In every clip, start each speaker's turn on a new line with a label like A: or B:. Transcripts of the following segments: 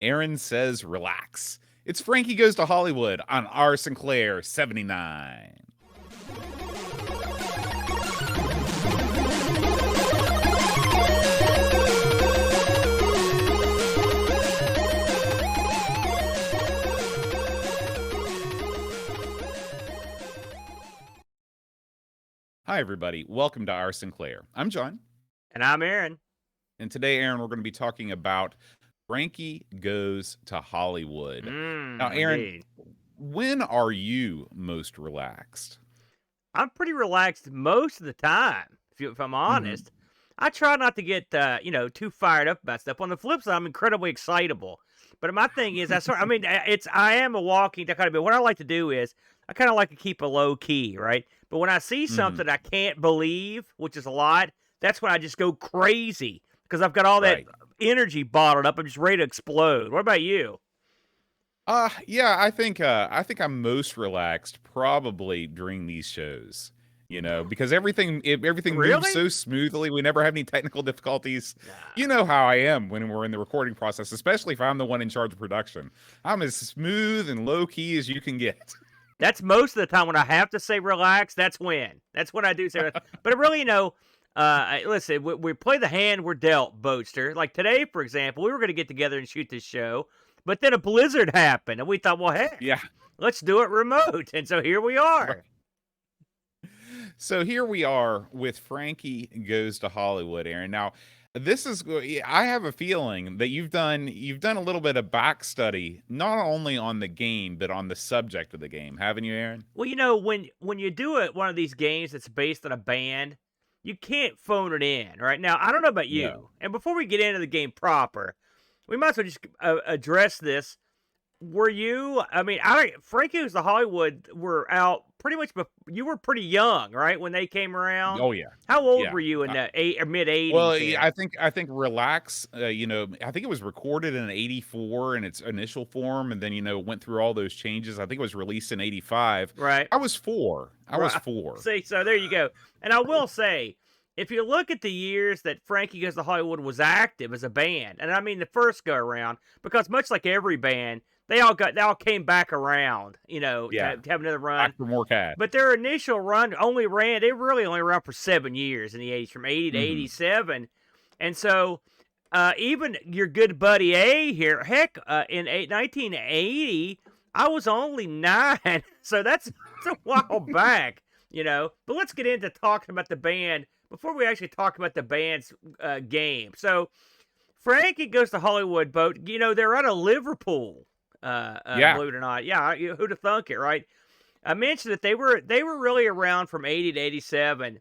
A: Aaron says relax. It's Frankie Goes to Hollywood on our Sinclair 79. Hi, everybody. Welcome to our Sinclair. I'm John.
B: And I'm Aaron.
A: And today, Aaron, we're going to be talking about Frankie Goes to Hollywood. Now, Aaron,
B: Indeed.
A: when are you most relaxed?
B: I'm pretty relaxed most of the time, if I'm honest. I try not to get, too fired up about stuff. On the flip side, I'm incredibly excitable. But my thing is, I am a walking kind of. But what I like to do is, I kind of like to keep a low key, right? But when I see something I can't believe, which is a lot, that's when I just go crazy because I've got all that energy bottled up. I'm just ready to explode. What about you?
A: Yeah, I think I'm most relaxed probably during these shows. You know, because everything moves so smoothly. We never have any technical difficulties.
B: Nah.
A: You know how I am when we're in the recording process, especially if I'm the one in charge of production. I'm as smooth and low key as you can get.
B: That's most of the time when I have to say relax. That's when I do say. But really, listen, we play the hand we're dealt, Boatster. Like today, for example, we were going to get together and shoot this show, but then a blizzard happened, and we thought, well, heck, let's do it remote. And so here we are.
A: So here we are with Frankie Goes to Hollywood, Aaron. Now, I have a feeling that you've done a little bit of back study, not only on the game, but on the subject of the game, haven't you, Aaron?
B: Well, when you do one of these games that's based on a band, you can't phone it in, right? Now, I don't know about you.
A: No.
B: And before we get into the game proper, we might as well just address this. Were you, Frankie Goes to Hollywood were out pretty much, you were pretty young, right, when they came around?
A: Oh, yeah.
B: How old were you in the mid-'80s?
A: Well, I think Relax, I think it was recorded in 84 in its initial form, and then, went through all those changes. I think it was released in 85.
B: Right.
A: I was 4.
B: See, so there you go. And I will say, if you look at the years that Frankie Goes to Hollywood was active as a band, and I mean the first go around, because much like every band, they all came back around, to have another run.
A: Back for more cash.
B: But their initial run they really only ran for 7 years in the 80s, from 80 to 87. And so even your good buddy A here, heck, in 1980, I was only 9. So that's a while back, But let's get into talking about the band before we actually talk about the band's game. So Frankie Goes to Hollywood, boat, they're out of Liverpool. Believe it or not. Yeah, who'd have thunk it, right? I mentioned that they were really around from 80 to 87.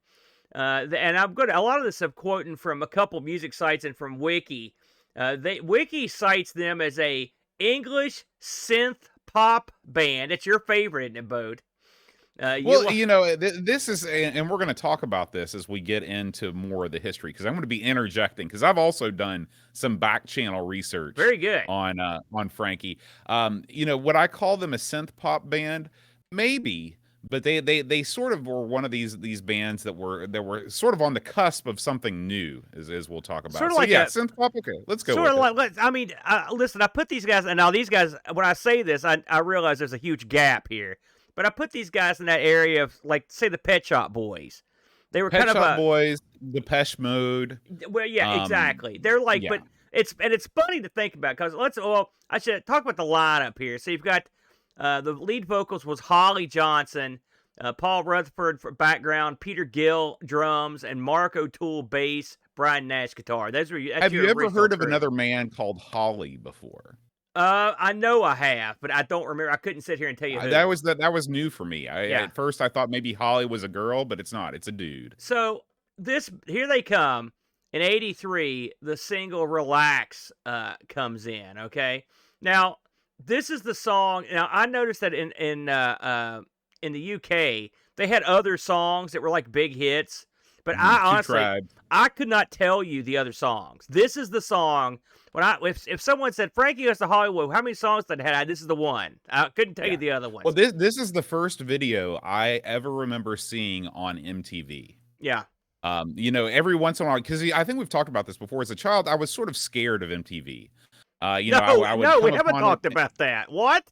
B: And a lot of this I'm quoting from a couple music sites and from Wiki. Wiki cites them as a English synth pop band. It's your favorite, isn't it, Bode?
A: This is, and we're going to talk about this as we get into more of the history, because I'm going to be interjecting, because I've also done some back channel research.
B: Very good.
A: On Frankie. Would I call them a synth pop band? Maybe, but they sort of were one of these bands that were sort of on the cusp of something new, as we'll talk about.
B: Sort of like
A: synth pop. Okay, let's go.
B: Sort of like, listen, I put these guys, and now these guys, when I say this, I realize there's a huge gap here. But I put these guys in that area of, like, say, the Pet Shop Boys. They were
A: Pet
B: kind of
A: Shop Boys, Depeche Mode.
B: Well, yeah, exactly. They're like, but it's funny to think about, because I should talk about the lineup here. So you've got the lead vocals was Holly Johnson, Paul Rutherford for background, Peter Gill drums, and Mark O'Toole bass, Brian Nash guitar.
A: Have you ever heard of another man called Holly before?
B: I know I have, but I don't remember. I couldn't sit here and tell you who.
A: That was new for me. At first I thought maybe Holly was a girl, but it's not. It's a dude.
B: So here they come in 83. The single "Relax" comes in. Okay, now this is the song. Now I noticed that in the UK they had other songs that were like big hits, but I honestly I could not tell you the other songs. This is the song. If someone said Frankie Goes to Hollywood, how many songs did it have? This is the one. I couldn't tell you the other ones.
A: Well, this is the first video I ever remember seeing on MTV.
B: Yeah.
A: Every once in a while, because I think we've talked about this before. As a child, I was sort of scared of MTV. I would
B: we
A: come
B: haven't
A: upon
B: talked
A: it.
B: about that. What?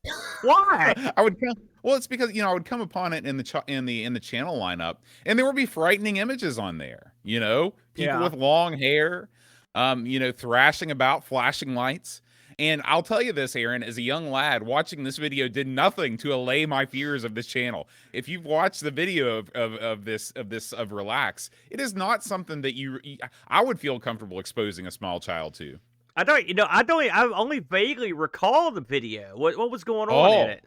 B: Why?
A: I would come. Well, it's because I would come upon it in the channel lineup, and there would be frightening images on there. People with long hair, thrashing about, flashing lights. And I'll tell you this, Aaron, as a young lad, watching this video did nothing to allay my fears of this channel. If you've watched the video of Relax, it is not something that I would feel comfortable exposing a small child to.
B: I only vaguely recall the video. What was going on in it?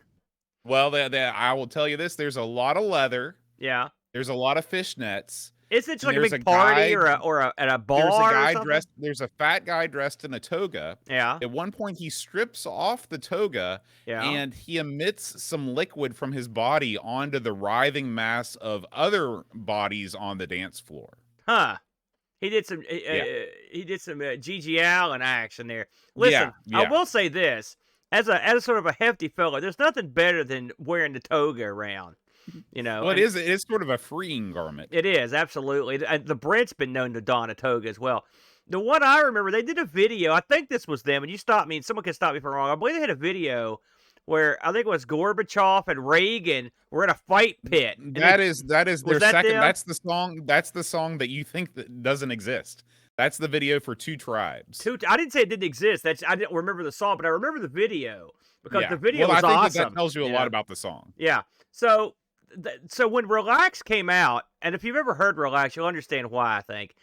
A: Well, I will tell you this: there's a lot of leather.
B: Yeah.
A: There's a lot of fishnets.
B: Is it like a big party or at a bar?
A: There's a guy
B: or something?
A: dressed. There's a fat guy dressed in a toga.
B: Yeah.
A: At one point, he strips off the toga, and he emits some liquid from his body onto the writhing mass of other bodies on the dance floor.
B: Huh. He did some. He did some G.G. Allen action there. Listen, I will say this: as a sort of a hefty fellow, there's nothing better than wearing the toga around.
A: Well, it is sort of a freeing garment.
B: It is, absolutely. The Brent's been known to don a toga as well. The one I remember, they did a video. I think this was them, and you stop me, and someone can stop me if I'm wrong. I believe they had a video where I think it was Gorbachev and Reagan were in a fight pit.
A: That is their second.
B: Them?
A: That's the song. That's the song that you think that doesn't exist. That's the video for Two Tribes.
B: I didn't say it didn't exist. I didn't remember the song, but I remember the video because the video was
A: I think
B: awesome.
A: that tells you a lot about the song.
B: Yeah. So when Relax came out, and if you've ever heard Relax, you'll understand why, I think.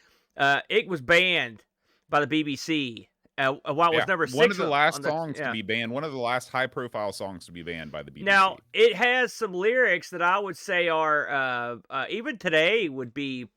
B: It was banned by the BBC. While it was number 6.
A: One of the last songs to be banned, one of the last high-profile songs to be banned by the BBC.
B: Now, it has some lyrics that I would say are, even today would be,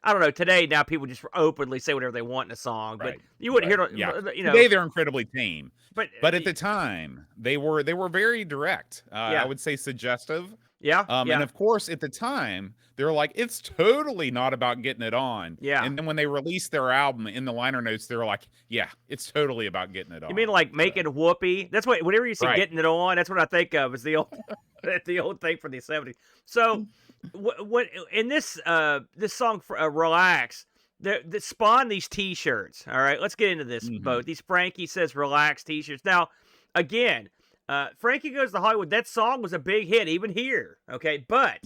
B: I don't know, today now people just openly say whatever they want in a song, but you wouldn't hear,
A: Today they're incredibly tame.
B: But
A: at the time, they were very direct. I would say suggestive. And of course, at the time, they were like, it's totally not about getting it on.
B: Yeah.
A: And then when they released their album, in the liner notes, they were like, yeah, it's totally about getting it on.
B: You mean like making a whoopee? That's what, whenever you see getting it on, that's what I think of as the old thing from the 70s. So what in this song for Relax, that spawned these T-shirts. All right, let's get into this boat. These Frankie Says Relax T-shirts. Now, again, Frankie Goes to Hollywood, that song was a big hit, even here. Okay, but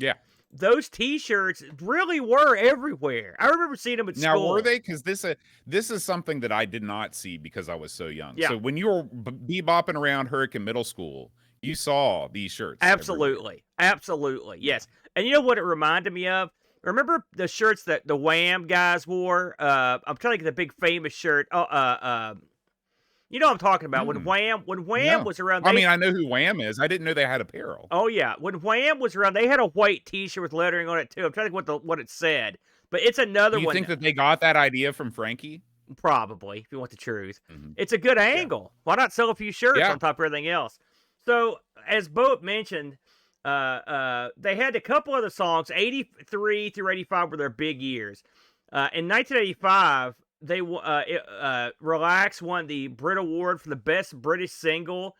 B: those T-shirts really were everywhere. I remember seeing them at school.
A: Now, were they? Because this is something that I did not see because I was so young.
B: Yeah.
A: So when you were bebopping around Hurricane Middle School, you saw these shirts.
B: Absolutely. Absolutely. Yes. And you know what it reminded me of? Remember the shirts that the Wham guys wore? I'm trying to get the big famous shirt. You know what I'm talking about. When Wham was around.
A: I mean, I know who Wham is. I didn't know they had apparel.
B: Oh, yeah. When Wham was around, they had a white T-shirt with lettering on it, too. I'm trying to think what it said. But it's another one.
A: Do you think that they got that idea from Frankie?
B: Probably, if you want the truth. It's a good angle. Why not sell a few shirts on top of everything else? So, as Bo mentioned, they had a couple other songs. 83 through 85 were their big years. In 1985, Relax won the Brit Award for the Best British Single.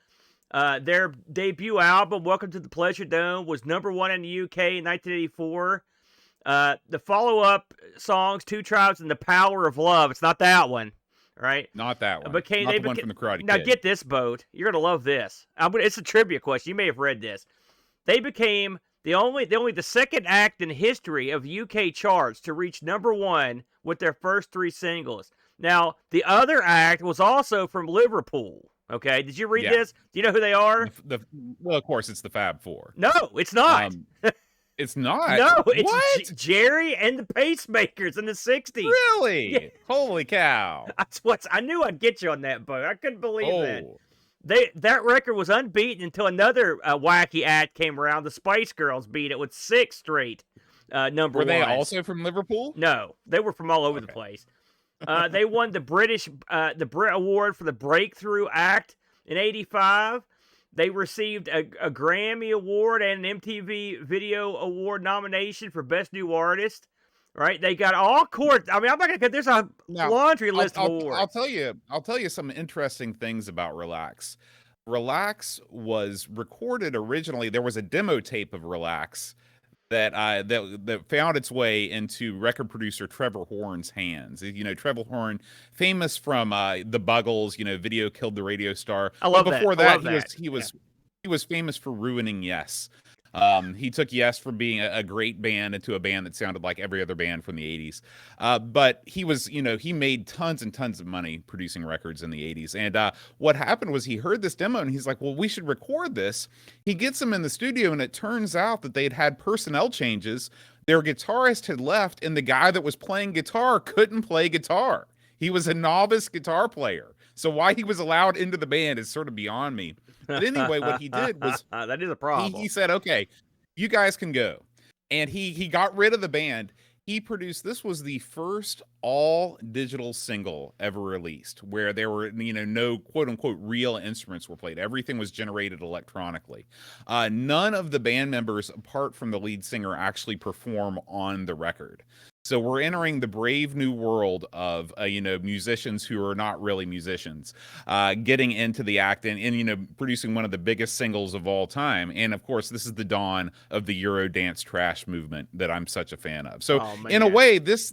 B: Their debut album, Welcome to the Pleasure Dome, was #1 in the UK in 1984. The follow-up songs, Two Tribes and The Power of Love. It's not that one, right?
A: Not that one.
B: Not the
A: one from the Karate Kid.
B: Now get this, Boat. You're gonna love this. It's a trivia question. You may have read this. They became the second act in history of UK charts to reach #1 with their first 3 singles. Now, the other act was also from Liverpool. Okay, did you read this? Do you know who they are?
A: Well, of course, it's the Fab Four.
B: No, it's not.
A: It's not.
B: No, it's Jerry and the Pacemakers in the 60s.
A: Really?
B: Yeah.
A: Holy cow!
B: I knew I'd get you on that, Bo. I couldn't believe that. That record was unbeaten until another wacky act came around. The Spice Girls beat it with 6 straight number
A: Were
B: ones.
A: they also from Liverpool?
B: No, they were from all over the place. They won the Brit Award for the Breakthrough Act in '85. They received a Grammy Award and an MTV Video Award nomination for Best New Artist. Right? They got all court. I mean, I'm not gonna get. There's a laundry list of awards.
A: I'll tell you some interesting things about Relax. Relax was recorded originally. There was a demo tape of Relax that found its way into record producer Trevor Horn's hands. Trevor Horn, famous from the Buggles, Video Killed the Radio Star.
B: I love
A: but
B: that.
A: before
B: I
A: that,
B: love that.
A: he was famous for ruining Yes. He took Yes from being a great band into a band that sounded like every other band from the 80s. But he was, he made tons and tons of money producing records in the 80s. And what happened was he heard this demo and he's like, well, we should record this. He gets them in the studio, and it turns out that they'd had personnel changes. Their guitarist had left, and the guy that was playing guitar couldn't play guitar. He was a novice guitar player. So why he was allowed into the band is sort of beyond me. But anyway, what he did was
B: that is a problem.
A: He said, okay, you guys can go. And he got rid of the band. He produced, this was the first all digital single ever released, where there were, no quote unquote real instruments were played. Everything was generated electronically. None of the band members, apart from the lead singer, actually perform on the record. So we're entering the brave new world of, musicians who are not really musicians, getting into the act and producing one of the biggest singles of all time. And of course, this is the dawn of the Euro dance trash movement that I'm such a fan of. So in a way, this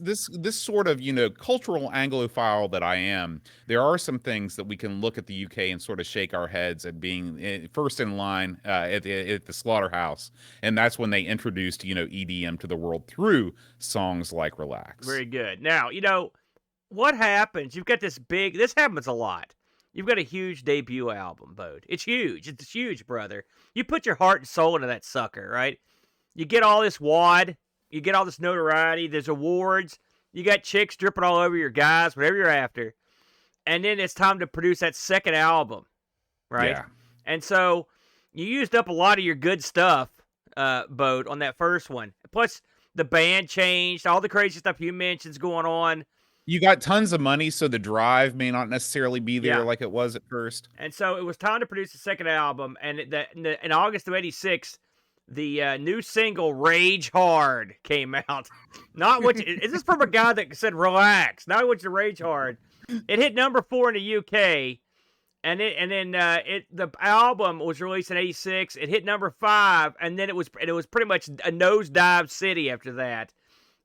A: sort of, cultural Anglophile that I am, there are some things that we can look at the UK and sort of shake our heads at being first in line at the slaughterhouse. And that's when they introduced, EDM to the world through songs like Relax.
B: Very good. Now, what happens? You've got this happens a lot. You've got a huge debut album, Bode. It's huge. It's huge, brother. You put your heart and soul into that sucker, right? You get all this wad. You get all this notoriety. There's awards. You got chicks dripping all over your guys, whatever you're after. And then it's time to produce that second album, right?
A: Yeah.
B: And so you used up a lot of your good stuff, Bode, on that first one. Plus, the band changed, all the crazy stuff you mentioned is going on.
A: You got tons of money, so the drive may not necessarily be there like it was at first.
B: And so it was time to produce the second album. And in August of '86, the new single "Rage Hard" came out. Is this from a guy that said "relax"? Not what you Rage Hard. It hit number 4 in the UK, and then the album was released in '86. It hit number 5, and then it was pretty much a nosedive city after that.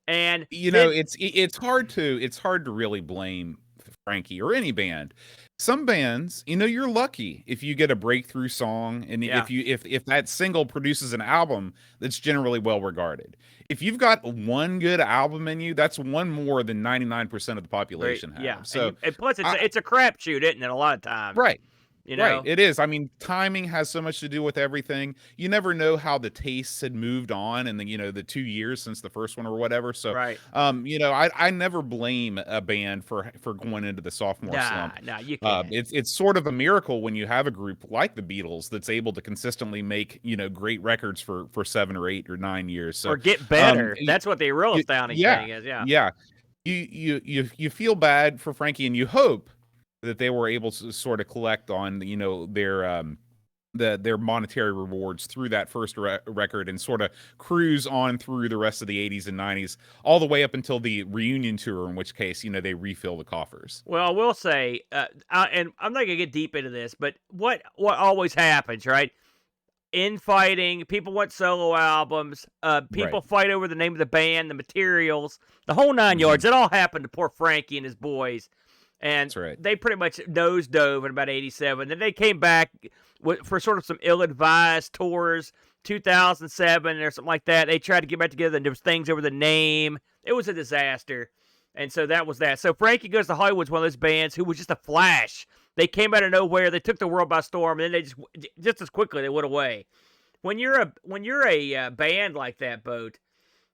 B: And
A: it's hard to really blame Frankie or any band. Some bands, you're lucky if you get a breakthrough song, and if that single produces an album that's generally well regarded. If you've got one good album in you, that's one more than 99% of the population have.
B: Yeah.
A: So
B: and plus it's a crapshoot, isn't it? A lot of times,
A: right?
B: Right,
A: it is. I mean, timing has so much to do with everything. You never know how the tastes had moved on in the 2 years since the first one or whatever. So,
B: right.
A: I never blame a band for going into the sophomore slump.
B: Nah, you can't.
A: It's sort of a miracle when you have a group like the Beatles that's able to consistently make great records for 7 or 8 or 9 years. So,
B: or get better. That's what the real astounding thing is.
A: Yeah. You feel bad for Frankie, and you hope that they were able to sort of collect on their monetary rewards through that first record and sort of cruise on through the rest of the 80s and 90s, all the way up until the reunion tour, in which case they refill the coffers.
B: Well, I will say, and I'm not gonna get deep into this, but what always happens, right? Infighting, people want solo albums, people fight over the name of the band, the materials, the whole 9 yards. It all happened to poor Frankie and his boys. And they pretty much nosedove in about '87. Then they came back for sort of some ill-advised tours, 2007 or something like that. They tried to get back together, and there was things over the name. It was a disaster. And so that was that. So Frankie Goes to Hollywood's one of those bands who was just a flash. They came out of nowhere. They took the world by storm, and then they just as quickly they went away. When you're a band like that, Boat,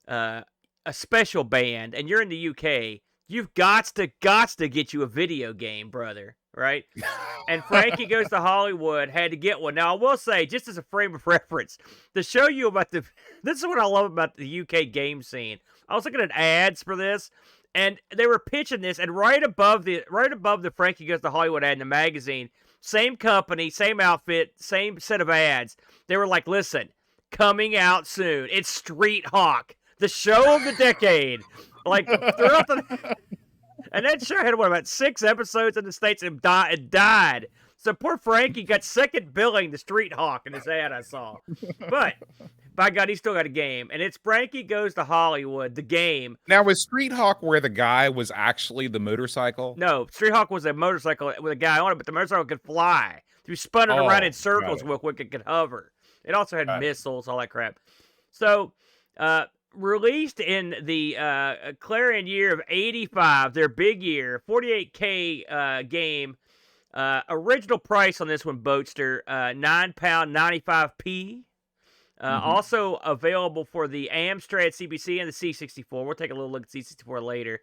B: a special band, and you're in the UK, you've got to get you a video game, brother, right? And Frankie Goes to Hollywood had to get one. Now, I will say, just as a frame of reference, to show you about this is what I love about the UK game scene. I was looking at ads for this, and they were pitching this, and right above the Frankie Goes to Hollywood ad in the magazine, same company, same outfit, same set of ads. They were like, listen, coming out soon. It's Street Hawk, the show of the decade. Like, throughout the... And that show had, what, about 6 episodes in the States and died. So poor Frankie got second billing to Street Hawk in his ad I saw. But, by God, he still got a game. And it's Frankie Goes to Hollywood, the game.
A: Now, was Street Hawk where the guy was actually the motorcycle?
B: No, Street Hawk was a motorcycle with a guy on it, but the motorcycle could fly. You spun it around in circles real quick. It could hover. It also had missiles, all that crap. So, released in the Clarion year of 85, their big year, 48K game. Original price on this one, Boatster, £9.95p. Also available for the Amstrad CPC and the C64. We'll take a little look at C64 later.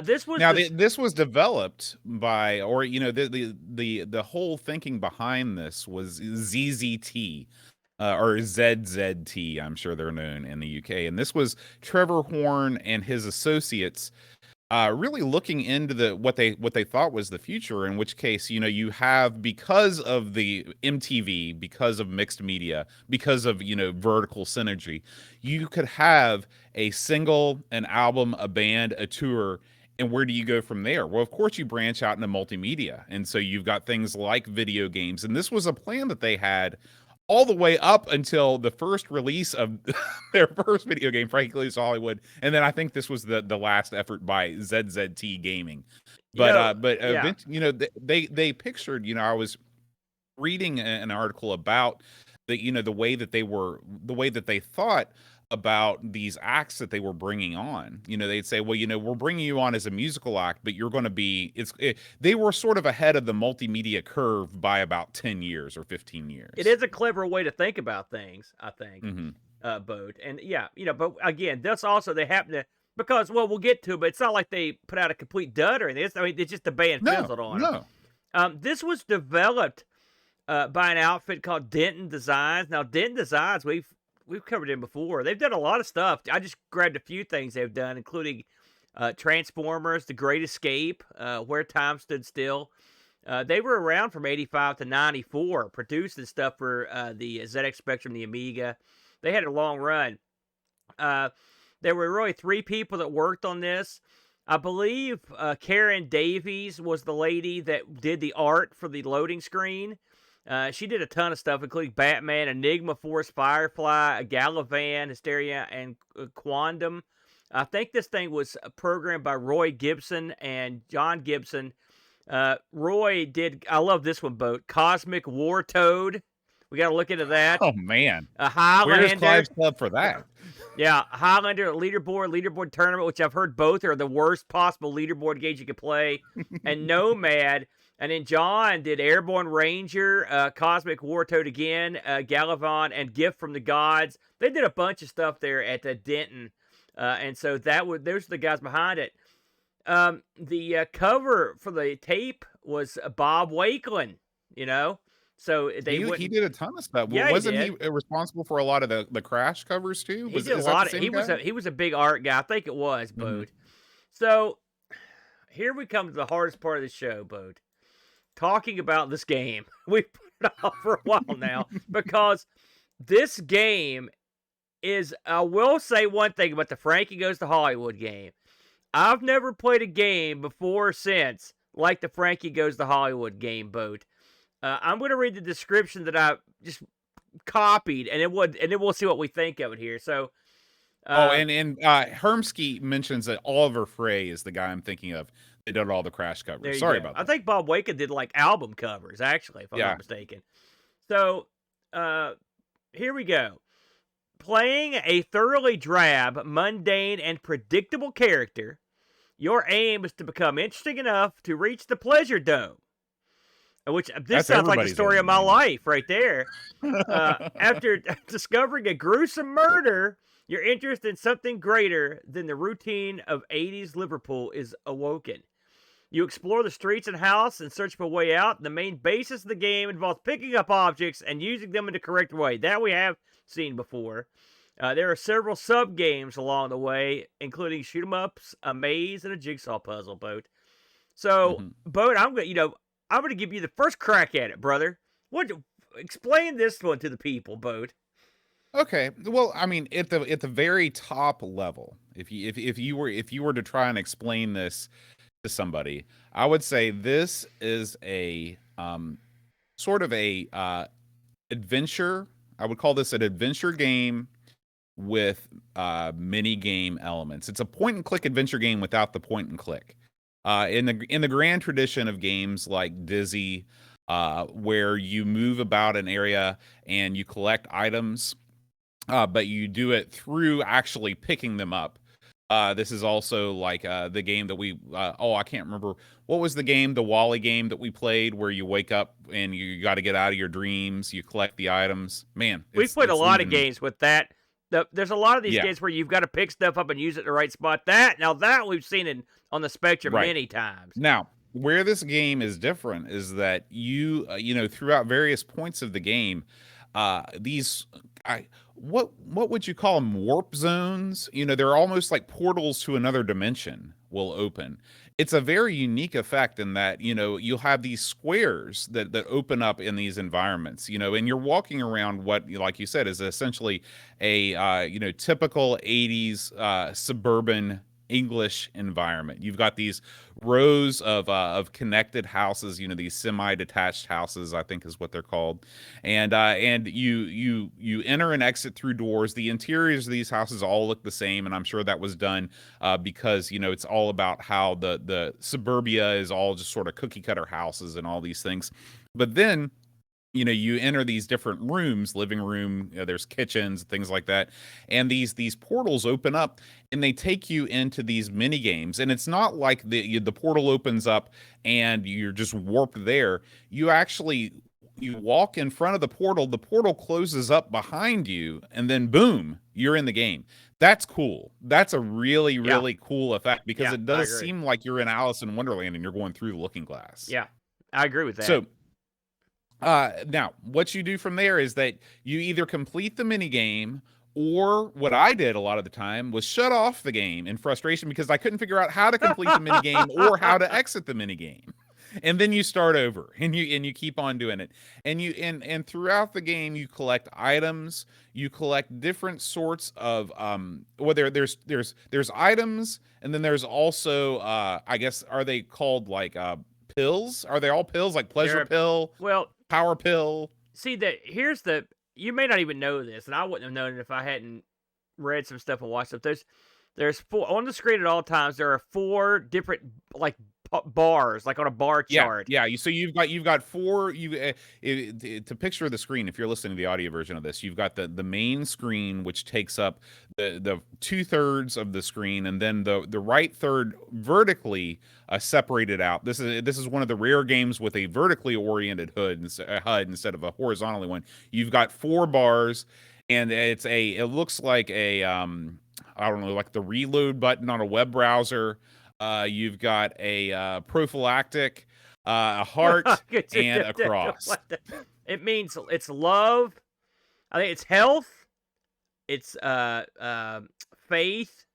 B: This was
A: this was developed by, or the whole thinking behind this was ZZT. Or ZZT, I'm sure they're known in the UK. And this was Trevor Horn and his associates really looking into what they thought was the future, in which case, you have, because of the MTV, because of mixed media, because of, vertical synergy, you could have a single, an album, a band, a tour. And where do you go from there? Well, of course, you branch out into multimedia. And so you've got things like video games. And this was a plan that they had all the way up until the first release of their first video game, Frankie Goes to Hollywood, and then I think this was the last effort by ZZT Gaming. But they pictured. I was reading an article about the way that they thought about these acts that they were bringing on. They'd say, well, we're bringing you on as a musical act, but you're going to be, they were sort of ahead of the multimedia curve by about 10 years or 15 years.
B: It is a clever way to think about things, I think, Boat. And but again, that's also, they happen to, because, well, we'll get to it, but it's not like they put out a complete dud or anything. It's just the band fizzled on them. This was developed by an outfit called Denton Designs. Now, Denton Designs, we've covered them before. They've done a lot of stuff. I just grabbed a few things they've done, including Transformers, The Great Escape, Where Time Stood Still. They were around from 85 to 94, producing stuff for the ZX Spectrum, the Amiga. They had a long run. There were really 3 people that worked on this. I believe Karen Davies was the lady that did the art for the loading screen. She did a ton of stuff, including Batman, Enigma Force, Firefly, Galavan, Hysteria, and Quandam. I think this thing was programmed by Roy Gibson and John Gibson. Roy did, I love this one, Boat, Cosmic War Toad. We got to look into that.
A: Oh, man.
B: Highlander.
A: Where's Clive's Club for that?
B: Yeah, Highlander, leaderboard tournament, which I've heard both are the worst possible leaderboard games you could play, and Nomad. And then John did Airborne Ranger, Cosmic War Toad again, Galavan, and Gift from the Gods. They did a bunch of stuff there at Denton, and so those are the guys behind it. The cover for the tape was Bob Wakelin, So
A: he did a ton of stuff.
B: Yeah,
A: wasn't he responsible for a lot of the Crash covers too?
B: He did a lot. He was a big art guy. I think it was Bode. So here we come to the hardest part of the show, Bode. Talking about this game. We've put it off for a while now because this game is, I will say one thing about the Frankie Goes to Hollywood game. I've never played a game before or since like the Frankie Goes to Hollywood game, Boat. I'm going to read the description that I just copied, and then we'll see what we think of it here. So,
A: Hermsky mentions that Oliver Frey is the guy I'm thinking of. They did all the Crash covers. Sorry about that.
B: I think Bob Waken did like album covers, actually, if I'm not mistaken. So, here we go. Playing a thoroughly drab, mundane, and predictable character, your aim is to become interesting enough to reach the pleasure dome. Which, this sounds like the story of my life right there. After discovering a gruesome murder, your interest in something greater than the routine of 80s Liverpool is awoken. You explore the streets and house and search for a way out. The main basis of the game involves picking up objects and using them in the correct way. That we have seen before. There are several sub-games along the way, including shoot-em-ups, a maze, and a jigsaw puzzle, Boat. So, Boat, I'm going to give you the first crack at it, brother. Explain this one to the people, Boat.
A: Okay. Well, I mean, at the very top level, if you were to try and explain this to somebody, I would say this is a sort of a adventure. I would call this an adventure game with mini game elements. It's a point and click adventure game without the point and click. In the grand tradition of games like Dizzy, where you move about an area and you collect items, but you do it through actually picking them up. This is also like the game that we I can't remember what was the game, the Wally game that we played, where you wake up and you got to get out of your dreams, you collect the items. Man,
B: We've played a
A: it's
B: lot of
A: leaving me.
B: games with that. There's a lot of these
A: Yeah,
B: games where you've got to pick stuff up and use it in the right spot. That we've seen on the Spectrum
A: right.
B: many times.
A: Now, where this game is different is that you know, throughout various points of the game, these what would you call them, warp zones? You know, they're almost like portals to another dimension will open. It's a very unique effect in that, you know, you'll have these squares that open up in these environments, you know, and you're walking around what, like you said, is essentially a you know, typical 80s suburban English environment. You've got these rows of connected houses, you know, these semi-detached houses, I think is what they're called, and you enter and exit through doors. The interiors of these houses all look the same, and I'm sure that was done because, you know, it's all about how the suburbia is all just sort of cookie cutter houses and all these things. But then, you know, you enter these different rooms, living room, you know, there's kitchens, things like that, and these portals open up and they take you into these mini games. And it's not like the portal opens up and you're just warped there. You actually, you walk in front of the portal closes up behind you, and then boom, you're in the game. That's cool. That's a really,
B: Yeah.
A: really cool effect, because
B: Yeah,
A: it
B: I
A: does
B: agree.
A: seem like you're in Alice in Wonderland and you're going through the Looking Glass.
B: Yeah, I agree with that.
A: So now, what you do from there is that you either complete the mini game, or what I did a lot of the time was shut off the game in frustration because I couldn't figure out how to complete the mini game or how to exit the mini game. And then you start over and you keep on doing it. And and throughout the game you collect items, you collect different sorts of well, there's items, and then there's also I guess, are they called like pills? Are they all pills, like pleasure pill,
B: Well,
A: power pill?
B: see you may not even know this, and I wouldn't have known it if I hadn't read some stuff and watched stuff. There's four on the screen at all times. There are 4 different like bars, like on a bar chart.
A: Yeah. So you've got 4. To picture the screen, if you're listening to the audio version of this, you've got the main screen, which takes up the 2/3 of the screen, and then the right third vertically separated out. This is one of the rare games with a vertically oriented HUD instead of a horizontally one. You've got 4 bars, and it looks like a I don't know, like the reload button on a web browser. You've got a prophylactic, a heart, and a cross.
B: It means it's love. I think it's health. It's faith.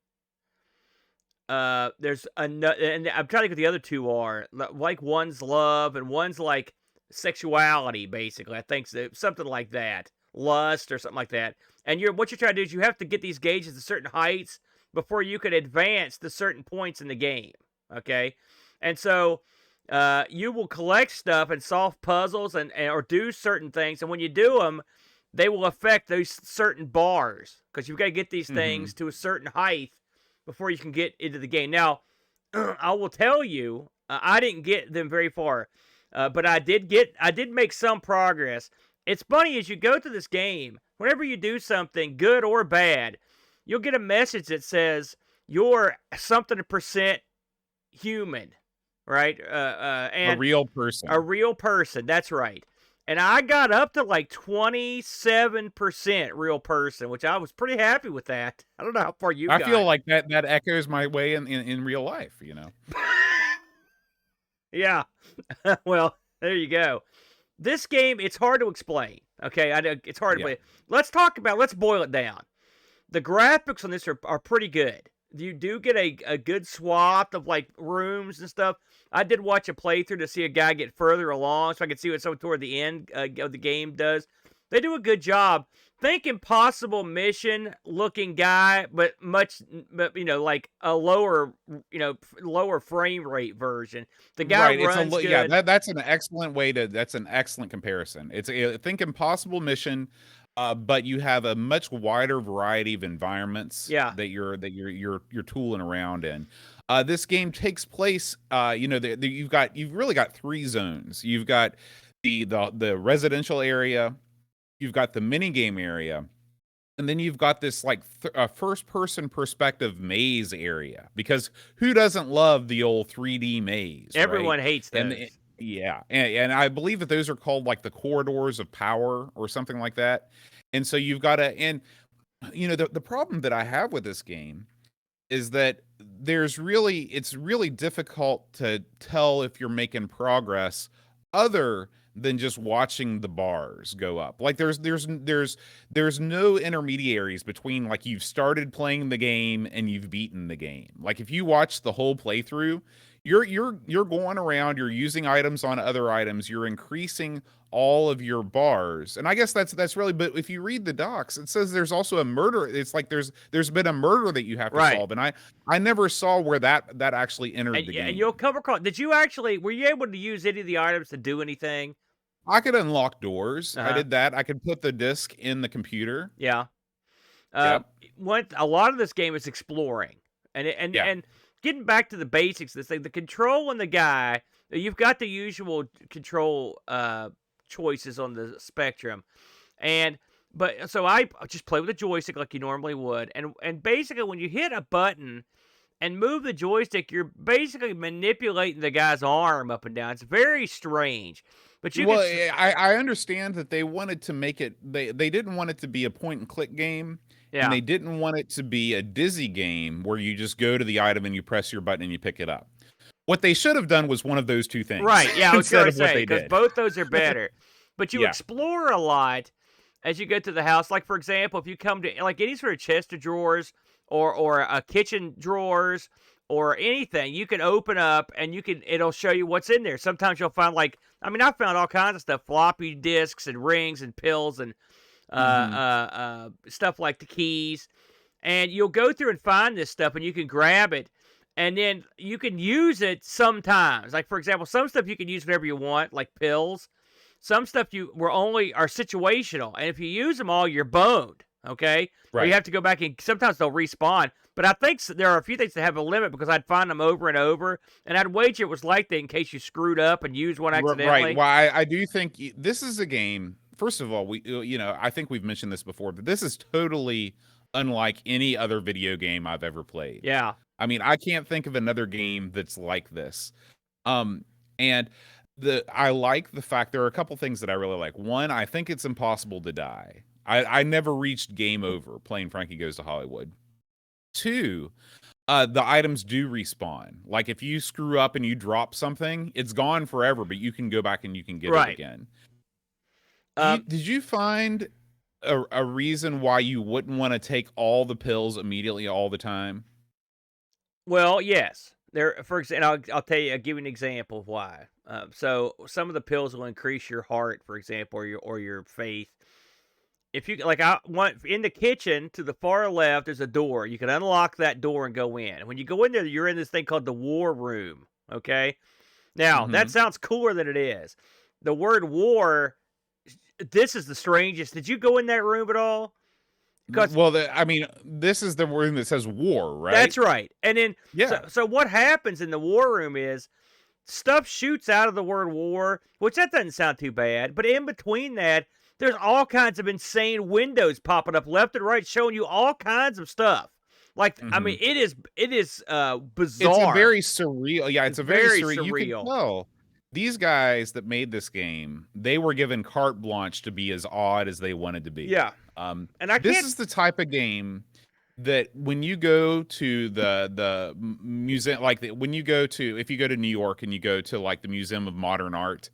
B: There's another, and I'm trying to think what the other 2 are. Like one's love and one's like sexuality, basically. I think so, something like that, lust or something like that. And what you're trying to do is you have to get these gauges to certain heights before you can advance to certain points in the game. Okay, and so you will collect stuff and solve puzzles and or do certain things, and when you do them, they will affect those certain bars, because you've got to get these things to a certain height before you can get into the game. Now, I will tell you, I didn't get them very far, but I did make some progress. It's funny, as you go through this game, whenever you do something good or bad, you'll get a message that says you're something % human, right? And
A: A real person.
B: a real person. That's right. And I got up to like 27% real person, which I was pretty happy with that. I don't know how far you got.
A: I feel like that echoes my way in real life, you know.
B: Yeah. Well, there you go. This game, it's hard to explain. Okay, it's hard to play. Let's boil it down. The graphics on this are pretty good. You do get a good swath of like rooms and stuff. I did watch a playthrough to see a guy get further along, so I could see what someone toward the end of the game does. They do a good job. Think Impossible Mission looking guy, but like a lower, lower frame rate version. The guy
A: Right.
B: runs
A: Yeah.
B: good.
A: That's an excellent way to. That's an excellent comparison. Think Impossible Mission, but you have a much wider variety of environments
B: Yeah.
A: that you're tooling around in. This game takes place. You've really got 3 zones. You've got the residential area. You've got the mini game area. And then you've got this like first person perspective maze area, because who doesn't love the old 3D maze?
B: Everyone
A: right?
B: hates those.
A: And I believe that those are called like the corridors of power or something like that. And so you've got to, and the problem that I have with this game is that it's really difficult to tell if you're making progress other than just watching the bars go up. Like there's no intermediaries between like you've started playing the game and you've beaten the game. Like if you watch the whole playthrough, you're going around, you're using items on other items, you're increasing all of your bars. And I guess that's really, but if you read the docs, it says there's also a murder. It's like there's been a murder that you have to solve. And I never saw where that actually entered the game.
B: And you'll come across, were you able to use any of the items to do anything?
A: I could unlock doors. I did that. I could put the disc in the computer.
B: Yeah.
A: Yep.
B: A lot of this game is exploring. And getting back to the basics of this thing, the control on the guy, you've got the usual control choices on the spectrum. So I just play with a joystick like you normally would. And basically when you hit a button and move the joystick, you're basically manipulating the guy's arm up and down. It's very strange. But
A: I understand that they wanted to make it, they didn't want it to be a point and click game.
B: Yeah.
A: And they didn't want it to be a dizzy game where you just go to the item and you press your button and you pick it up. What they should have done was one of those two things.
B: Right, yeah, I was going to
A: say,
B: because both those are better. But you explore a lot as you go to the house. Like, for example, if you come to like any sort of chest of drawers or a kitchen drawers or anything, you can open up and it'll show you what's in there. Sometimes you'll find I found all kinds of stuff, floppy disks and rings and pills and stuff like the keys, and you'll go through and find this stuff and you can grab it and then you can use it sometimes. Like, for example, some stuff you can use whenever you want, like pills. Some stuff are situational, and if you use them all, you're boned. Okay, right. Or you have to go back and sometimes they'll respawn. But I think there are a few things that have a limit because I'd find them over and over, and I'd wager it was like that in case you screwed up and used one accidentally.
A: Right. Well, I do think this is a game. First of all, I think we've mentioned this before, but this is totally unlike any other video game I've ever played.
B: Yeah.
A: I mean, I can't think of another game that's like this. And I like the fact there are a couple things that I really like. One, I think it's impossible to die. I never reached game over playing Frankie Goes to Hollywood. 2, the items do respawn. Like if you screw up and you drop something, it's gone forever, but you can go back and you can get it again. Did you find a reason why you wouldn't want to take all the pills immediately all the time?
B: Well, yes. For example, I'll tell you. I'll give you an example of why. So some of the pills will increase your heart, for example, or your faith. If you I want in the kitchen to the far left, there's a door. You can unlock that door and go in. And when you go in there, you're in this thing called the war room. Okay. Now that sounds cooler than it is. The word war. This is the strangest. Did you go in that room at all?
A: This is the room that says war, right?
B: That's right. And then, so what happens in the war room is stuff shoots out of the word war, which that doesn't sound too bad. But in between that, there's all kinds of insane windows popping up left and right, showing you all kinds of stuff. Like, it is bizarre.
A: It's a very surreal. Yeah, it's a very surreal. You can tell these guys that made this game, they were given carte blanche to be as odd as they wanted to be.
B: Yeah.
A: And this is the type of game that when you go to the museum, if you go to New York and you go to like the Museum of Modern Art,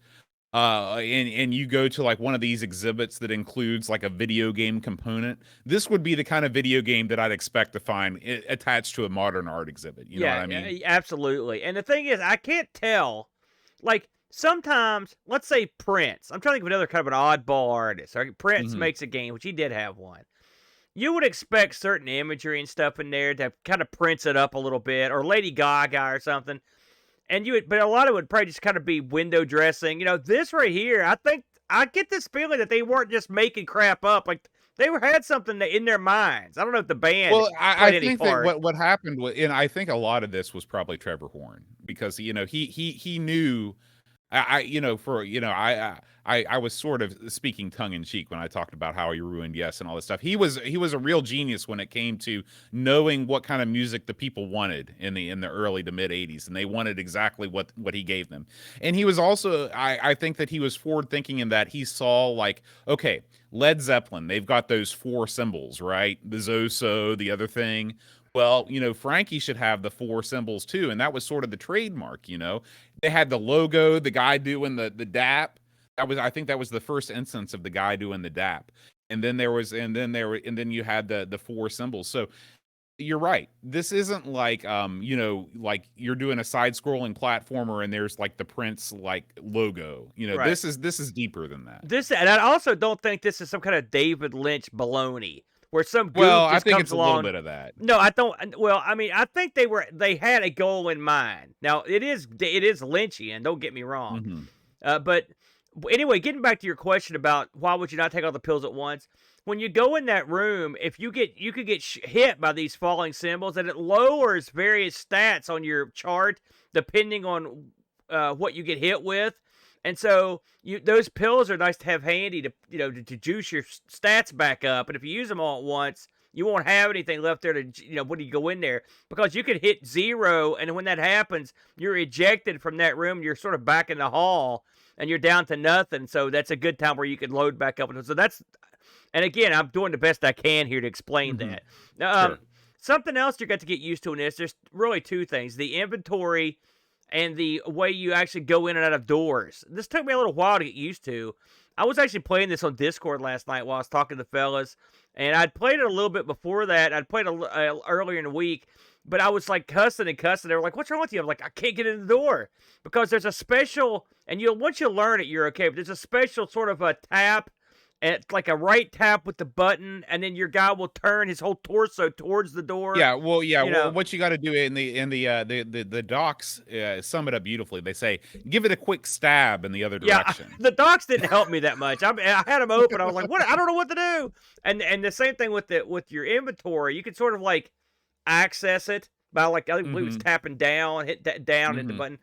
A: and you go to like one of these exhibits that includes like a video game component, this would be the kind of video game that I'd expect to find attached to a modern art exhibit. You know what I mean?
B: Absolutely. And the thing is, I can't tell. Like, sometimes, let's say Prince. I'm trying to think of another kind of an oddball artist. Right? Prince
A: Mhm.
B: makes a game, which he did have one. You would expect certain imagery and stuff in there to kind of prince it up a little bit, or Lady Gaga or something. And but a lot of it would probably just kind of be window dressing. This right here, I think I get this feeling that they weren't just making crap up. Like they had something in their minds. I don't know if the band
A: Well, I
B: played any
A: think that
B: part.
A: what happened was, and I think a lot of this was probably Trevor Horn because he knew. For I was sort of speaking tongue in cheek when I talked about how he ruined Yes and all this stuff. He was a real genius when it came to knowing what kind of music the people wanted in the early to mid '80s, and they wanted exactly what he gave them. And he was also, I think that he was forward thinking in that he saw like, okay, Led Zeppelin, they've got those four symbols, right? The Zoso, the other thing. Well, Frankie should have the four symbols too, and that was sort of the trademark. They had the logo, the guy doing the dap. I think that was the first instance of the guy doing the dap. And then then you had the four symbols. So you're right. This isn't like like you're doing a side-scrolling platformer and there's like the Prince like logo.
B: Right.
A: This is deeper than that.
B: And I also don't think this is some kind of David Lynch baloney where some goof
A: Well, I
B: just
A: think
B: comes
A: it's a
B: along.
A: little bit of that.
B: No, I don't. Well, I mean, I think they had a goal in mind. Now it is Lynchian. Don't get me wrong. But anyway, getting back to your question about why would you not take all the pills at once? When you go in that room, if you could get hit by these falling symbols, and it lowers various stats on your chart depending on what you get hit with. And so those pills are nice to have handy to to juice your stats back up. And if you use them all at once, you won't have anything left there to when you go in there, because you could hit 0, and when that happens, you're ejected from that room. You're sort of back in the hall, and you're down to nothing. So that's a good time where you could load back up. So and again, I'm doing the best I can here to explain that.
A: Sure.
B: Something else you got to get used to in this. There's really two things: the inventory and the way you actually go in and out of doors. This took me a little while to get used to. I was actually playing this on Discord last night while I was talking to fellas, and I'd played it a little bit before that. I'd played earlier in the week, but I was like cussing and cussing. They were like, "What's wrong with you?" I'm like, "I can't get in the door," because there's a special, and once you learn it, you're okay. But there's a special sort of a tap. And it's like a right tap with the button, and then your guy will turn his whole torso towards the door.
A: Yeah, well, yeah. Well, what you got to do in the docs sum it up beautifully. They say give it a quick stab in the other direction.
B: Yeah, the docs didn't help me that much. I had them open. I was like, "What? I don't know what to do." And the same thing with your inventory. You can sort of like access it by like I believe it's tapping down, hit that down hit the button,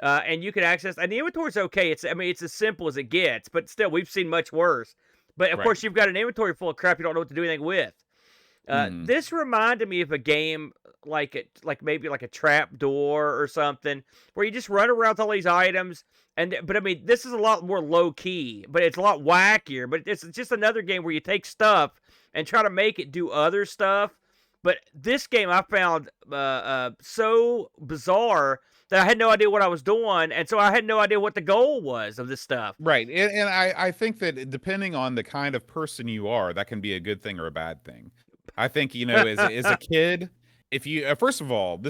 B: and you can access. And the inventory's okay. It's as simple as it gets, but still, we've seen much worse. But of course, you've got an inventory full of crap you don't know what to do anything with. This reminded me of a game like maybe like a trap door or something, where you just run around with all these items. But I mean, this is a lot more low key, but it's a lot wackier. But it's just another game where you take stuff and try to make it do other stuff. But this game I found so bizarre that I had no idea what I was doing, and so I had no idea what the goal was of this stuff.
A: Right, and I think that depending on the kind of person you are, that can be a good thing or a bad thing. I think as a kid, if you first of all,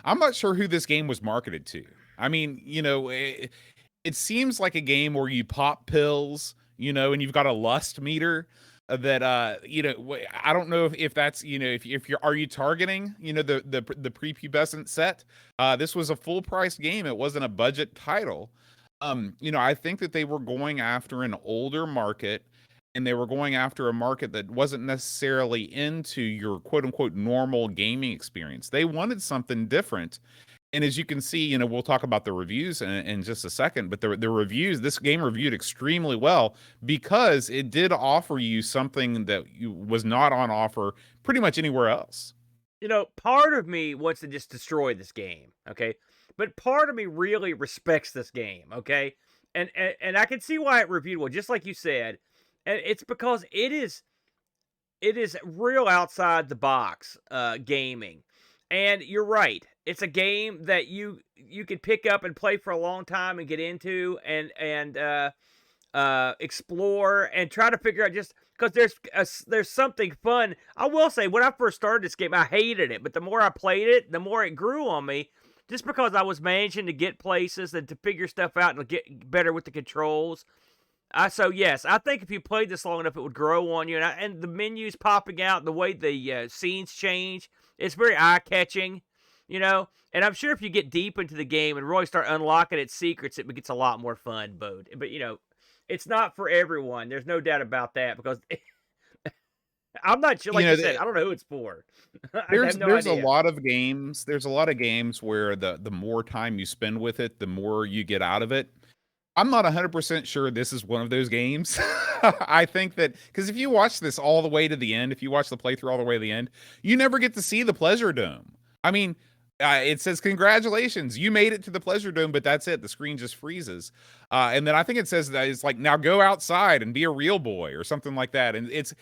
A: I'm not sure who this game was marketed to. I mean, it seems like a game where you pop pills, and you've got a lust meter. That I don't know if that's if you're are you targeting the prepubescent set. This was a full price game. It wasn't a budget title. I think that they were going after an older market, and they were going after a market that wasn't necessarily into your quote unquote normal gaming experience. They wanted something different. And as you can see, we'll talk about the reviews in just a second, but the reviews, this game reviewed extremely well because it did offer you something that was not on offer pretty much anywhere else.
B: Part of me wants to just destroy this game, okay? But part of me really respects this game, okay? And I can see why it reviewed well, just like you said. And it's because it is real outside the box gaming. And you're right. It's a game that you could pick up and play for a long time and get into and explore and try to figure out, just because there's something fun. I will say, when I first started this game, I hated it, but the more I played it, the more it grew on me. just because I was managing to get places and to figure stuff out and to get better with the controls. So yes, I think if you played this long enough, it would grow on you. And the menus popping out, the way the scenes change, it's very eye catching, you know. And I'm sure if you get deep into the game and really start unlocking its secrets, it gets a lot more fun, Bode. But you know, it's not for everyone. There's no doubt about that because I'm not sure. Like you said, I don't know who it's for. I have no
A: there's a
B: idea.
A: lot of games. There's a lot of games where the more time you spend with it, the more you get out of it. I'm not 100% sure this is one of those games. I think that because if you watch this all the way to the end, if you watch the playthrough all the way to the end, you never get to see the Pleasure Dome. I mean, it says congratulations, you made it to the Pleasure Dome, but that's it. The screen just freezes, and then I think it says that it's like now go outside and be a real boy or something like that. And it's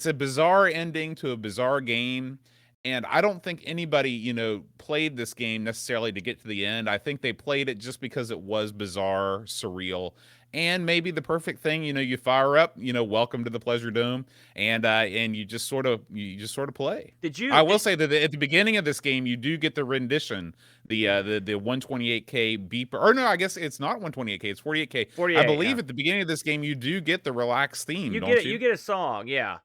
A: a bizarre ending to a bizarre game. And I don't think anybody, played this game necessarily to get to the end. I think they played it just because it was bizarre, surreal, and maybe the perfect thing. You fire up, welcome to the Pleasure Dome, and you just sort of play. I will say that at the beginning of this game, you do get the rendition, the 128K beeper. Or no, I guess it's not 128K, it's 48K.
B: 48,
A: I believe at the beginning of this game, you do get the relaxed theme.
B: You
A: don't
B: get
A: you?
B: You get a song, yeah.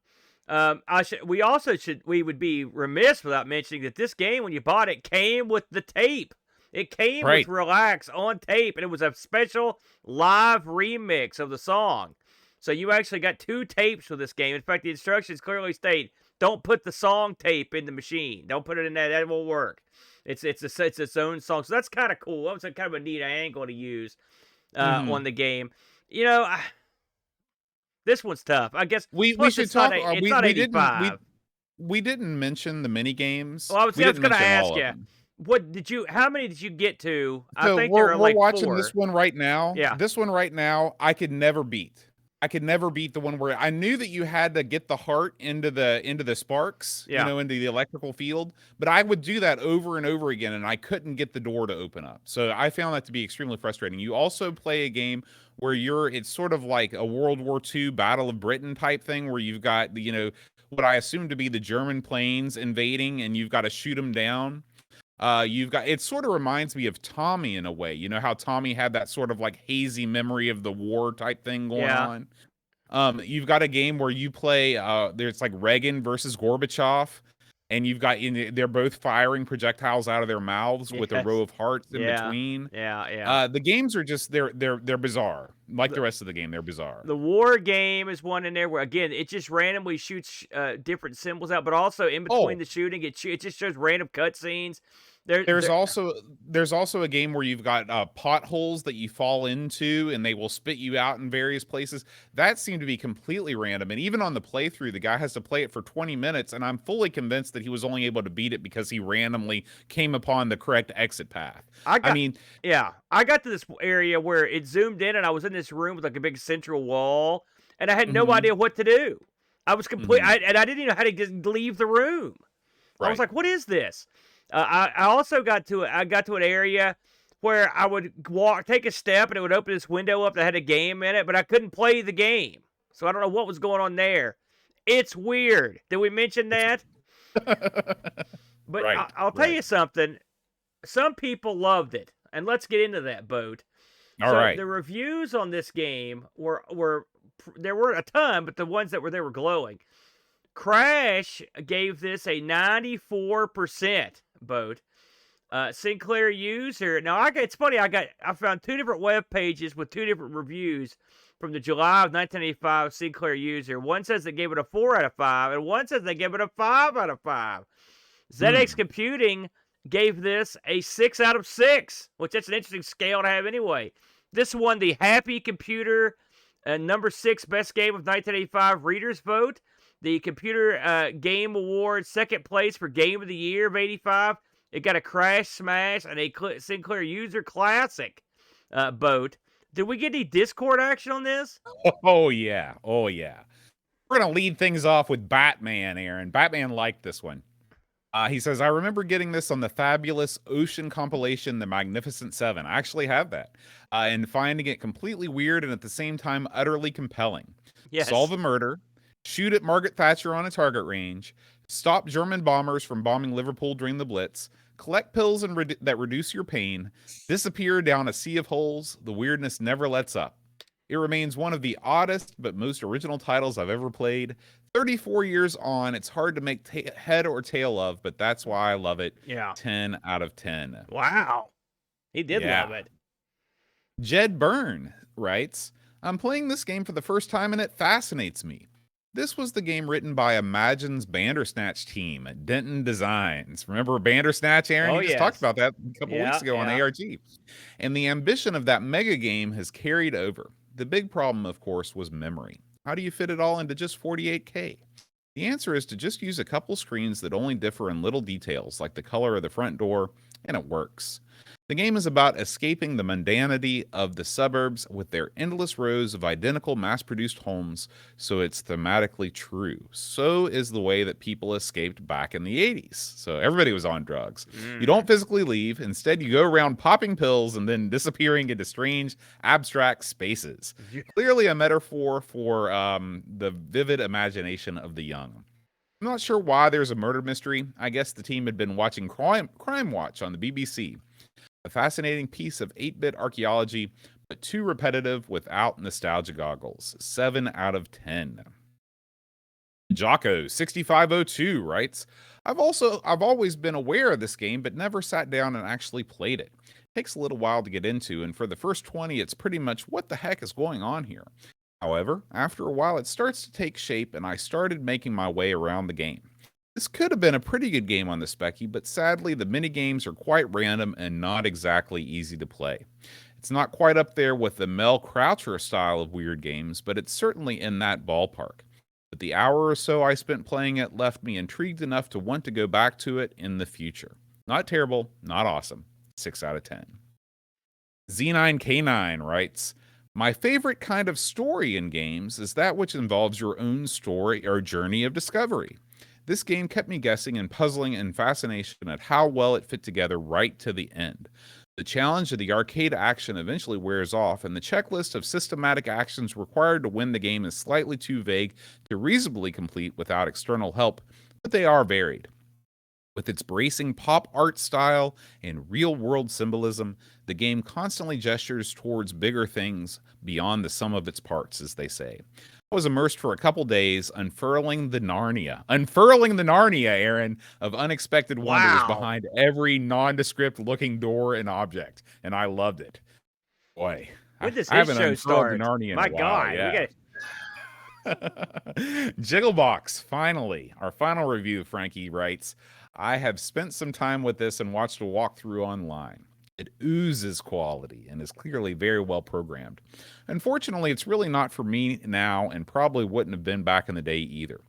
B: We would be remiss without mentioning that this game, when you bought it, came with the tape. It came with Relax on tape, and it was a special live remix of the song. So you actually got 2 tapes for this game. In fact, the instructions clearly state, don't put the song tape in the machine. Don't put it in there. That won't work. It's its own song. So that's kind of cool. That was kind of a neat angle to use on the game. This one's tough. I guess
A: we should talk. It's not 85. We didn't mention the mini games.
B: Well, I was going to ask you, how many did you get to?
A: So
B: I think
A: we're
B: like
A: watching
B: 4.
A: this one right now.
B: Yeah.
A: This one right now, I could never beat. I could never beat the one where I knew that you had to get the heart into the sparks, into the electrical field. But I would do that over and over again, and I couldn't get the door to open up. So I found that to be extremely frustrating. You also play a game where it's sort of like a World War II Battle of Britain type thing, where you've got what I assume to be the German planes invading, and you've got to shoot them down. It sort of reminds me of Tommy in a way. You know how Tommy had that sort of like hazy memory of the war type thing going on. You've got a game where you play, there's like Reagan versus Gorbachev, and you've got, they're both firing projectiles out of their mouths with a row of hearts in between. The games are just, they're bizarre. Like the rest of the game, they're bizarre.
B: The war game is one in there where, again, it just randomly shoots different symbols out, but also in between the shooting, it just shows random cutscenes.
A: There's also a game where you've got potholes that you fall into, and they will spit you out in various places. That seemed to be completely random, and even on the playthrough, the guy has to play it for 20 minutes, and I'm fully convinced that he was only able to beat it because he randomly came upon the correct exit path. I
B: got to this area where it zoomed in, and I was in this room with like a big central wall, and I had no idea what to do. I was complete, and I didn't know how to just leave the room. I was like, "What is this?" I also got to an area where I would take a step, and it would open this window up that had a game in it, but I couldn't play the game, so I don't know what was going on there. It's weird. Did we mention that? But I'll tell you something. Some people loved it, and let's get into that, Boat.
A: All right.
B: The reviews on this game were there were a ton, but the ones that were there were glowing. Crash gave this a 94%, Boat. Sinclair user. Now it's funny. I found 2 different web pages with 2 different reviews from the July of 1985 Sinclair user. One says they gave it a 4 out of 5, and one says they gave it a 5 out of 5. ZX Computing gave this a 6 out of 6, which that's an interesting scale to have anyway. This won the Happy Computer number 6 best game of 1985 readers vote. The Computer Game Award second place for Game of the Year of 85. It got a Crash Smash and a Sinclair User Classic vote. Did we get any Discord action on this?
A: Oh, yeah. We're going to lead things off with Batman, Aaron. Batman liked this one. He says, I remember getting this on the fabulous Ocean compilation, The Magnificent Seven. I actually have that. And finding it completely weird and at the same time utterly compelling.
B: Yes.
A: Solve a murder, shoot at Margaret Thatcher on a target range, stop German bombers from bombing Liverpool during the Blitz, Collect pills that reduce your pain, disappear down a sea of holes, the weirdness never lets up. It remains one of the oddest but most original titles I've ever played. 34 years on, it's hard to make head or tail of, but that's why I love it.
B: Yeah.
A: 10 out of 10.
B: Wow. He did love
A: Yeah.
B: it.
A: Jed Byrne writes, I'm playing this game for the first time and it fascinates me. This was the game written by Imagine's Bandersnatch team at Denton Designs. Remember Bandersnatch, Aaron?
B: Oh,
A: You just talked
B: yes.
A: about that a couple weeks ago on
B: Yeah.
A: ARG. And the ambition of that mega game has carried over. The big problem, of course, was memory. How do you fit it all into just 48K? The answer is to just use a couple screens that only differ in little details, like the color of the front door, and it works. The game is about escaping the mundanity of the suburbs with their endless rows of identical mass-produced homes, so it's thematically true. So is the way that people escaped back in the 80s. So everybody was on drugs. You don't physically leave. Instead, you go around popping pills and then disappearing into strange, abstract spaces. Clearly a metaphor for the vivid imagination of the young. I'm not sure why there's a murder mystery. I guess the team had been watching Crime Watch on the BBC. A fascinating piece of 8-bit archaeology, but too repetitive without nostalgia goggles. 7 out of 10. Jocko6502 writes, I've always been aware of this game, but never sat down and actually played it. Takes a little while to get into, and for the first 20, it's pretty much what the heck is going on here. However, after a while, it starts to take shape, and I started making my way around the game. This could have been a pretty good game on the Specky, but sadly, the minigames are quite random and not exactly easy to play. It's not quite up there with the Mel Croucher style of weird games, but it's certainly in that ballpark. But the hour or so I spent playing it left me intrigued enough to want to go back to it in the future. Not terrible, not awesome. 6 out of 10. Z9K9 writes, my favorite kind of story in games is that which involves your own story or journey of discovery. This game kept me guessing and puzzling in fascination at how well it fit together right to the end. The challenge of the arcade action eventually wears off, and the checklist of systematic actions required to win the game is slightly too vague to reasonably complete without external help, but they are varied. With its bracing pop art style and real-world symbolism, the game constantly gestures towards bigger things beyond the sum of its parts, as they say. I was immersed for a couple days, unfurling the Narnia, Aaron, of unexpected wonders behind every nondescript looking door and object, and I loved it. Boy,
B: when does
A: I haven't
B: show
A: unfurled the
B: start?
A: Narnia in
B: My
A: a while.
B: God,
A: Yeah. Jigglebox, finally, our final review, Frankie writes, I have spent some time with this and watched a walkthrough online. It oozes quality and is clearly very well programmed. Unfortunately, it's really not for me now and probably wouldn't have been back in the day either.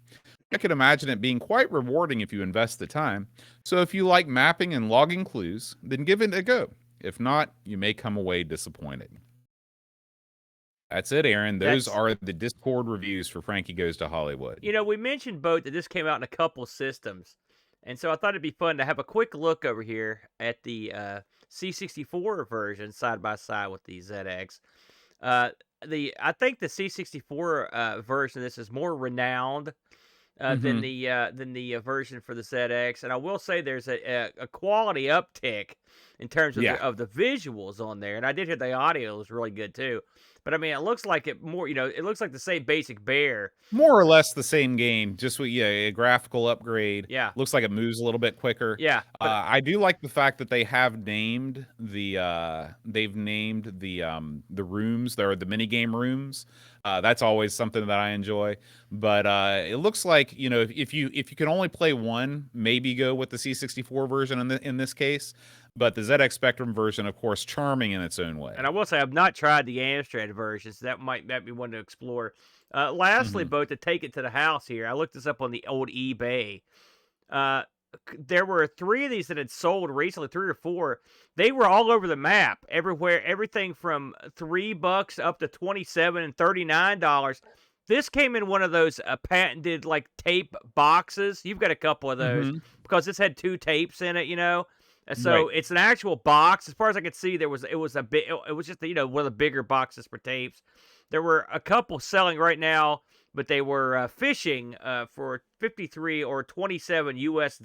A: I can imagine it being quite rewarding if you invest the time, so if you like mapping and logging clues, then give it a go. If not, you may come away disappointed. That's it, Aaron. Those are the Discord reviews for Frankie Goes to Hollywood.
B: You know, we mentioned both that this came out in a couple systems, and so I thought it'd be fun to have a quick look over here at the C64 version side by side with the ZX. I think the C64 version of this is more renowned than the version for the ZX, and I will say there's a quality uptick in terms of the visuals on there, and I did hear the audio is really good too. But I mean, it looks like it looks like the same basic bear.
A: More or less the same game, just with a graphical upgrade.
B: Yeah.
A: Looks like it moves a little bit quicker.
B: Yeah.
A: I do like the fact that they have named the rooms. There are the mini game rooms. That's always something that I enjoy. But it looks like, if you can only play one, maybe go with the C64 version in this case. But the ZX Spectrum version, of course, charming in its own way.
B: And I will say I've not tried the Amstrad versions. That might be one to explore. Lastly, both to take it to the house here, I looked this up on the old eBay. There were 3 of these that had sold recently, 3 or 4. They were all over the map, everywhere, everything from $3 up to $27 and $39. This came in one of those patented like tape boxes. You've got a couple of those because this had 2 tapes in it, So it's an actual box. As far as I could see, it was just one of the bigger boxes for tapes. There were a couple selling right now, but they were fishing for $53 or $27 US.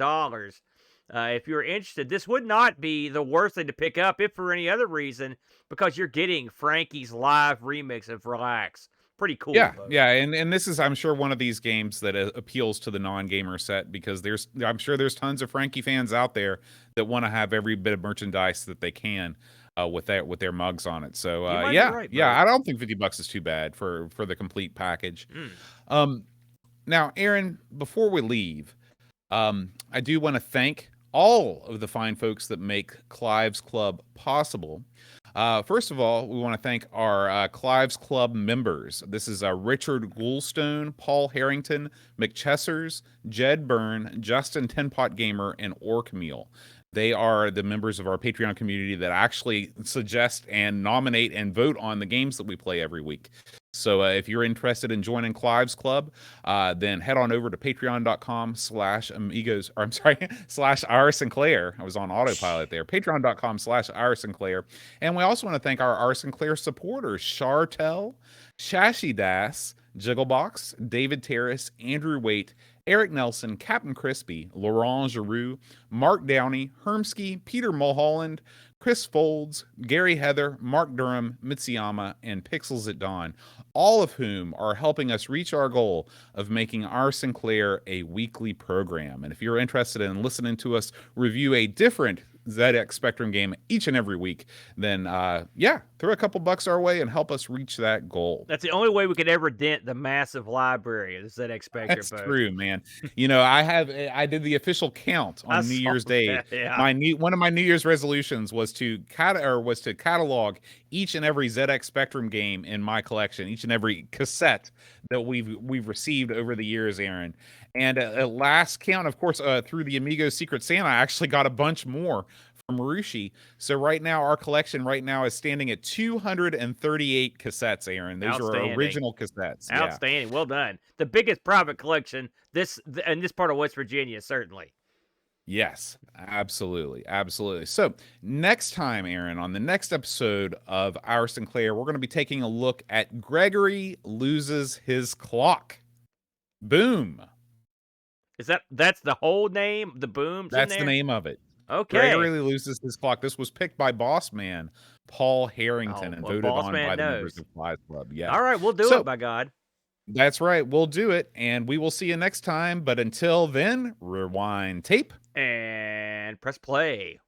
B: If you're interested, this would not be the worst thing to pick up, if for any other reason, because you're getting Frankie's live remix of Relax. Pretty cool,
A: Yeah,
B: folks.
A: yeah, and this is, I'm sure, one of these games that appeals to the non-gamer set, because I'm sure there's tons of Frankie fans out there that want to have every bit of merchandise that they can with their mugs on it. So
B: You might be
A: yeah,
B: right,
A: yeah,
B: buddy.
A: I don't think $50 is too bad for the complete package.
B: Mm.
A: Um, Now, Aaron, before we leave, I do want to thank all of the fine folks that make Clive's Club possible. First of all, we want to thank our Clive's Club members. This is Richard Goulstone, Paul Harrington, McChessers, Jed Byrne, Justin Tenpot Gamer, and Orkmeal. They are the members of our Patreon community that actually suggest and nominate and vote on the games that we play every week. So if you're interested in joining Clive's Club, then head on over to patreon.com/amigos, or I'm sorry, /Ira Sinclair. I was on autopilot there. Patreon.com/Ira Sinclair. And we also want to thank our Ira Sinclair supporters, Chartel, Shashi Das, Jigglebox, David Terrace, Andrew Waite, Eric Nelson, Captain Crispy, Laurent Giroux, Mark Downey, Hermsky, Peter Mulholland, Chris Folds, Gary Heather, Mark Durham, Mitsuyama, and Pixels at Dawn, all of whom are helping us reach our goal of making our Sinclair a weekly program. And if you're interested in listening to us review a different ZX Spectrum game each and every week, then yeah, throw a couple bucks our way and help us reach that goal.
B: That's the only way we could ever dent the massive library of the ZX Spectrum.
A: That's true, man. You know, I did the official count on New Year's Day.
B: Yeah.
A: One of my New Year's resolutions was to catalog each and every ZX Spectrum game in my collection, each and every cassette that we've received over the years, Aaron. And at last count, of course, through the Amigos Secret Santa, I actually got a bunch more from Marushi. So right now, our collection right now is standing at 238 cassettes, Aaron. Those are our original cassettes.
B: Outstanding. Yeah. Well done. The biggest private collection in this part of West Virginia, certainly.
A: Yes, absolutely. Absolutely. So next time, Aaron, on the next episode of Our Sinclair, we're going to be taking a look at Gregory Loses His Clock. Boom.
B: That's the whole name? The Boom's
A: That's
B: in there?
A: the name of it.
B: Okay.
A: Gregory Loses His Clock. This was picked by Boss Man Paul Harrington and voted on by the members of Clive's Club. Yeah.
B: All right, we'll do it, by God.
A: That's right. We'll do it, and we will see you next time. But until then, rewind tape
B: and press play.